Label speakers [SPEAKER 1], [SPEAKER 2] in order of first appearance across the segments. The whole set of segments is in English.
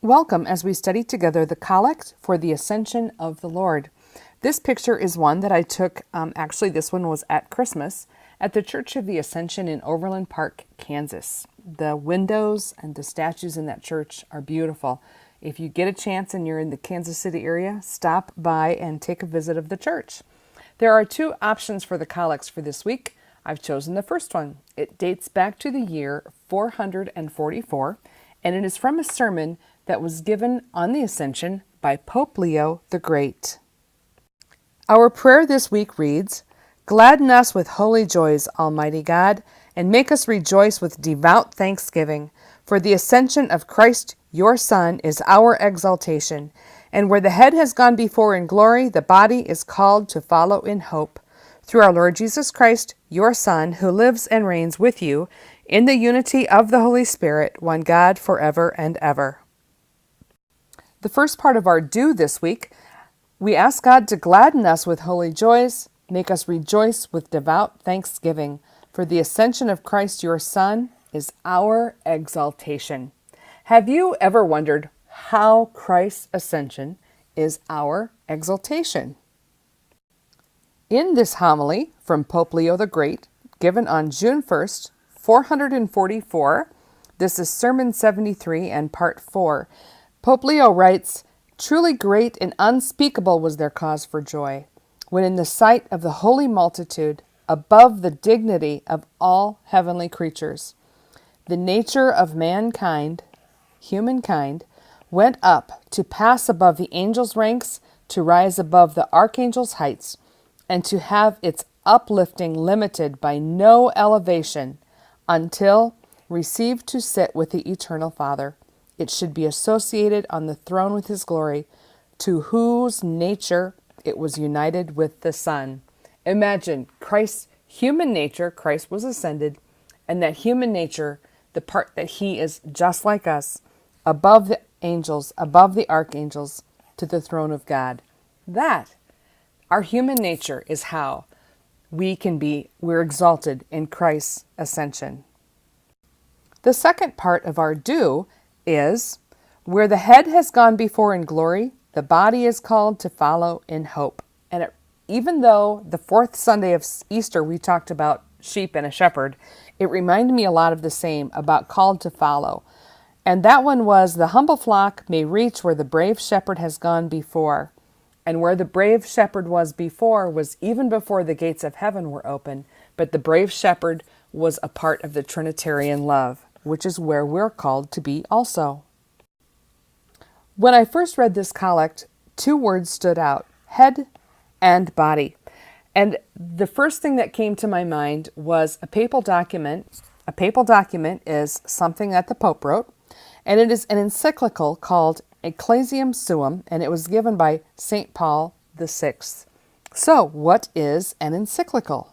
[SPEAKER 1] Welcome as we study together the Collect for the Ascension of the Lord. This picture is one that I took, actually this one was at Christmas, at the Church of the Ascension in Overland Park, Kansas. The windows and the statues in that church are beautiful. If you get a chance and you're in the Kansas City area, stop by and take a visit of the church. There are two options for the collects for this week. I've chosen the first one. It dates back to the year 444, and it is from a sermon that was given on the Ascension by Pope Leo the Great. Our prayer this week reads, "Gladden us with holy joys, Almighty God, and make us rejoice with devout thanksgiving. For the ascension of Christ, your Son, is our exaltation. And where the head has gone before in glory, the body is called to follow in hope. Through our Lord Jesus Christ, your Son, who lives and reigns with you, in the unity of the Holy Spirit, one God, forever and ever." The first part of our do this week, we ask God to gladden us with holy joys, make us rejoice with devout thanksgiving, for the ascension of Christ your Son is our exaltation. Have you ever wondered how Christ's ascension is our exaltation? In this homily from Pope Leo the Great, given on June 1st, 444, this is Sermon 73 and Part 4, Pope Leo writes, "Truly great and unspeakable was their cause for joy, when in the sight of the holy multitude, above the dignity of all heavenly creatures, the nature of mankind, humankind, went up to pass above the angels' ranks, to rise above the archangels' heights, and to have its uplifting limited by no elevation, until, received to sit with the eternal Father, it should be associated on the throne with his glory, to whose nature it was united with the Son." Imagine Christ's human nature, Christ was ascended, and that human nature, the part that he is just like us, above the angels, above the archangels, to the throne of God. That, our human nature, is how we're exalted in Christ's ascension. The second part of our do is, where the head has gone before in glory, the body is called to follow in hope. And even though the fourth Sunday of Easter we talked about sheep and a shepherd, it reminded me a lot of the same about called to follow. And that one was, "The humble flock may reach where the brave shepherd has gone before." And where the brave shepherd was before was even before the gates of heaven were open, but the brave shepherd was a part of the Trinitarian love, which is where we're called to be also. When I first read this collect, two words stood out: head and body. And the first thing that came to my mind was a papal document. A papal document is something that the Pope wrote, and it is an encyclical called Ecclesiam Suum, and it was given by St. Paul VI. So, what is an encyclical?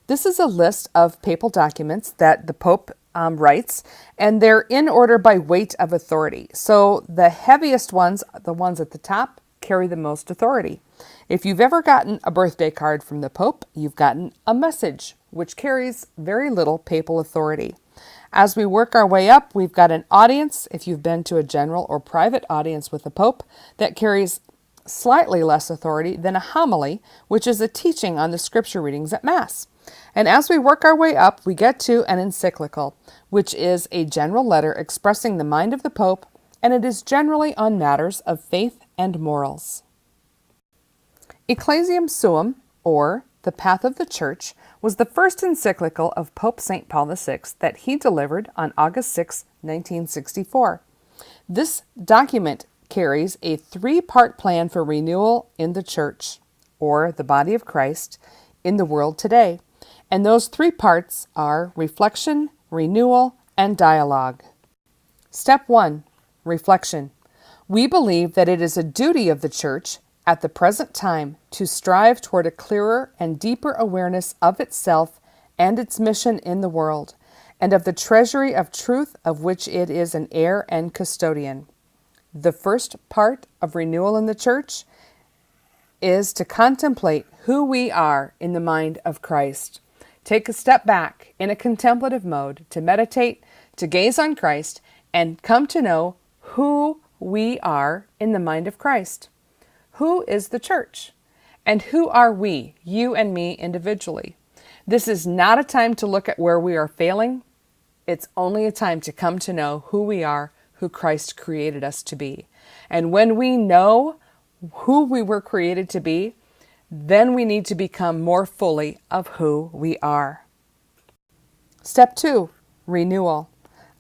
[SPEAKER 1] This is a list of papal documents that the Pope writes, and they're in order by weight of authority. So the heaviest ones, the ones at the top, carry the most authority. If you've ever gotten a birthday card from the Pope, you've gotten a message, which carries very little papal authority. As we work our way up, we've got an audience, if you've been to a general or private audience with the Pope, that carries slightly less authority than a homily, which is a teaching on the scripture readings at Mass. And as we work our way up, we get to an encyclical, which is a general letter expressing the mind of the Pope, and it is generally on matters of faith and morals. Ecclesiam Suum, or The Path of the Church, was the first encyclical of Pope St. Paul VI that he delivered on August 6, 1964. This document carries a three-part plan for renewal in the Church, or the body of Christ, in the world today. And those three parts are reflection, renewal, and dialogue. Step 1, reflection. We believe that it is a duty of the Church at the present time to strive toward a clearer and deeper awareness of itself and its mission in the world, and of the treasury of truth of which it is an heir and custodian. The first part of renewal in the Church is to contemplate who we are in the mind of Christ. Take a step back in a contemplative mode to meditate, to gaze on Christ, and come to know who we are in the mind of Christ. Who is the church? And who are we, you and me individually? This is not a time to look at where we are failing. It's only a time to come to know who we are, who Christ created us to be. And when we know who we were created to be, then we need to become more fully of who we are. Step 2, renewal.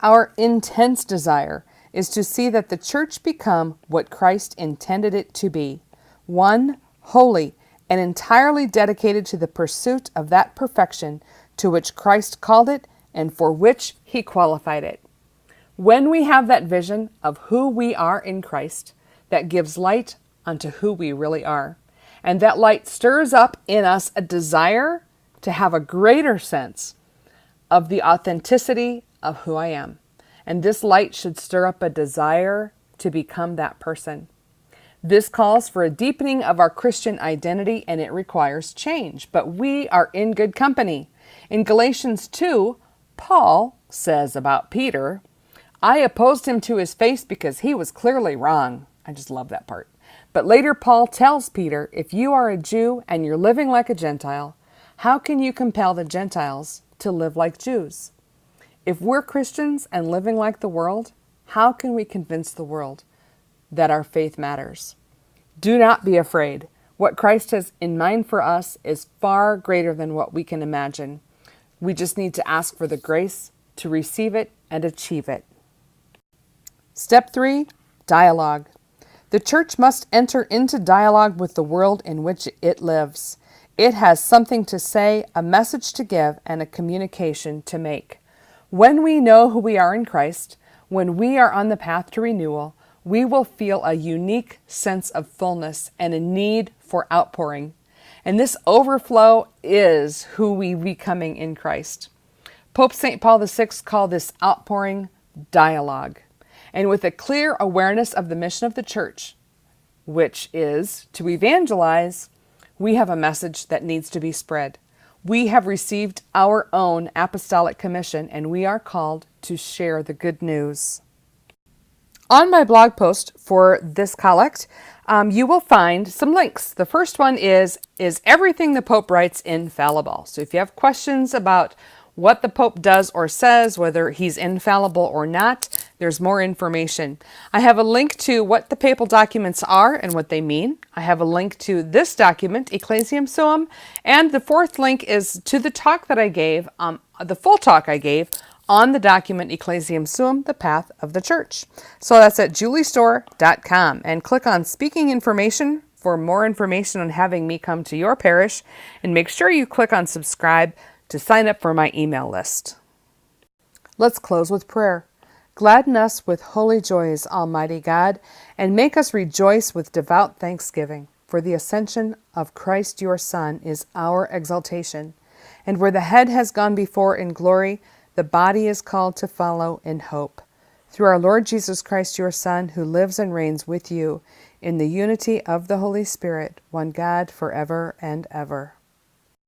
[SPEAKER 1] Our intense desire is to see that the church become what Christ intended it to be. One, holy, and entirely dedicated to the pursuit of that perfection to which Christ called it and for which He qualified it. When we have that vision of who we are in Christ, that gives light unto who we really are. And that light stirs up in us a desire to have a greater sense of the authenticity of who I am. And this light should stir up a desire to become that person. This calls for a deepening of our Christian identity, and it requires change. But we are in good company. In Galatians 2, Paul says about Peter, I opposed him to his face because he was clearly wrong. I just love that part. But later Paul tells Peter, if you are a Jew and you're living like a Gentile, how can you compel the Gentiles to live like Jews? If we're Christians and living like the world, how can we convince the world that our faith matters? Do not be afraid. What Christ has in mind for us is far greater than what we can imagine. We just need to ask for the grace to receive it and achieve it. Step 3, dialogue. The church must enter into dialogue with the world in which it lives. It has something to say, a message to give, and a communication to make. When we know who we are in Christ, when we are on the path to renewal, we will feel a unique sense of fullness and a need for outpouring. And this overflow is who we becoming in Christ. Pope St. Paul VI called this outpouring dialogue. And with a clear awareness of the mission of the church, which is to evangelize, we have a message that needs to be spread. We have received our own apostolic commission, and we are called to share the good news. On my blog post for this collect, you will find some links. The first one is everything the Pope writes infallible? So if you have questions about what the Pope does or says, whether he's infallible or not, there's more information. I have a link to what the papal documents are and what they mean. I have a link to this document, Ecclesiam Suum, and the fourth link is to the talk that I gave, the full talk I gave on the document Ecclesiam Suum, the Path of the Church. So that's at juliestore.com, and click on Speaking Information for more information on having me come to your parish, and make sure you click on subscribe to sign up for my email list. Let's close with prayer. Gladden us with holy joys, Almighty God, and make us rejoice with devout thanksgiving. For the ascension of Christ your Son is our exaltation. And where the head has gone before in glory, the body is called to follow in hope. Through our Lord Jesus Christ your Son, who lives and reigns with you in the unity of the Holy Spirit, one God, forever and ever.